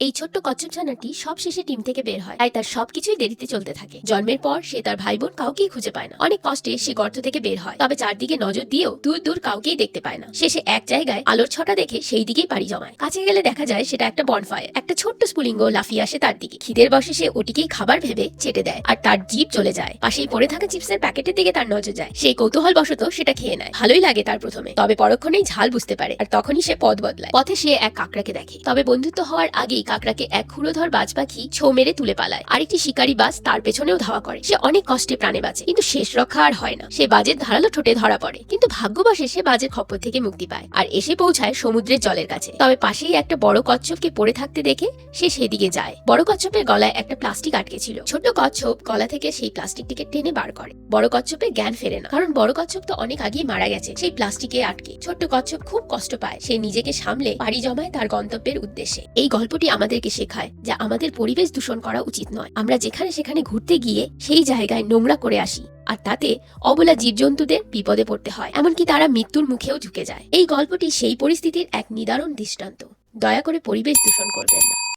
এই ছোট্ট কচ্ছপ ছানাটি সব শেষে ডিম থেকে বের হয়, তাই তার সবকিছুই দেরিতে চলতে থাকে। জন্মের পর সে তার ভাই বোন কাউকেই খুঁজে পায় না। অনেক কষ্টে সে গর্ত থেকে বের হয়, তবে চারদিকে নজর দিয়েও দূর দূর কাউকেই দেখতে পায় না। শেষে এক জায়গায় আলোর ছটা দেখে সেই দিকেই পাড়ি জমায়। কাছে গেলে দেখা যায় সেটা একটা বনফায়ার। একটা ছোট্ট স্ফুলিঙ্গ লাফিয়ে আসে তার দিকে। খিদের বসে সে ওটিকেই খাবার ভেবে চেটে দেয়, আর তার জিভ চলে যায়। পাশেই পড়ে থাকা চিপসের প্যাকেটের দিকে তার নজর যায়। সেই কৌতূহল বশত সেটা খেয়ে নেয়। ভালোই লাগে তার প্রথমে, তবে পরক্ষণেই ঝাল বুঝতে পারে, আর তখনই সে পথ বদলায়। পথে সে এক কাকড়াকে দেখে, তবে বন্ধুত্ব হওয়ার আগেই কাকড়াকে এক ক্ষুরোধর বাজ পাখি ছো মেরে তুলে পালায়। আরেকটি শিকারী বাজ তার পেছনেও ধাওয়া করে। সে অনেক কষ্টে প্রাণে বাঁচে, কিন্তু শেষ রক্ষা আর হয় না। সে বাজের ধারালো ঠোঁটে ধরা পড়ে, কিন্তু ভাগ্যবশে সে বাজের খপ্পর থেকে মুক্তি পায় আর এসে পৌঁছায় সমুদ্রের জলের কাছে। তবে পাশেই একটা বড় কচ্ছপকে পড়ে থাকতে দেখে সে সেদিকে যায়। বড় কচ্ছপের গলায় একটা প্লাস্টিক আটকে ছিল। ছোট কচ্ছপ গলা থেকে সেই প্লাস্টিকটিকে টেনে বার করে। বড় কচ্ছপের জ্ঞান ফেরে না, কারণ বড় কচ্ছপ তো অনেক আগেই মারা গেছে সেই প্লাস্টিকে আটকে। ছোট্ট কচ্ছপ খুব কষ্ট পায়। সে নিজেকে সামলে পাড়ি জমায় তার গন্তব্যের উদ্দেশ্যে। এই গল্পটি আমাদেরকে শেখায় যে আমাদের পরিবেশ দূষণ করা উচিত নয়। আমরা যেখানে সেখানে ঘুরতে গিয়ে সেই জায়গায় নোংরা করে আসি, আর তাতে অবলা জীবজন্তুদের বিপদে পড়তে হয়, এমনকি তারা মৃত্যুর মুখেও ঝুঁকে যায়। এই গল্পটি সেই পরিস্থিতির এক নিদারুণ দৃষ্টান্ত। দয়া করে পরিবেশ দূষণ করবেন না।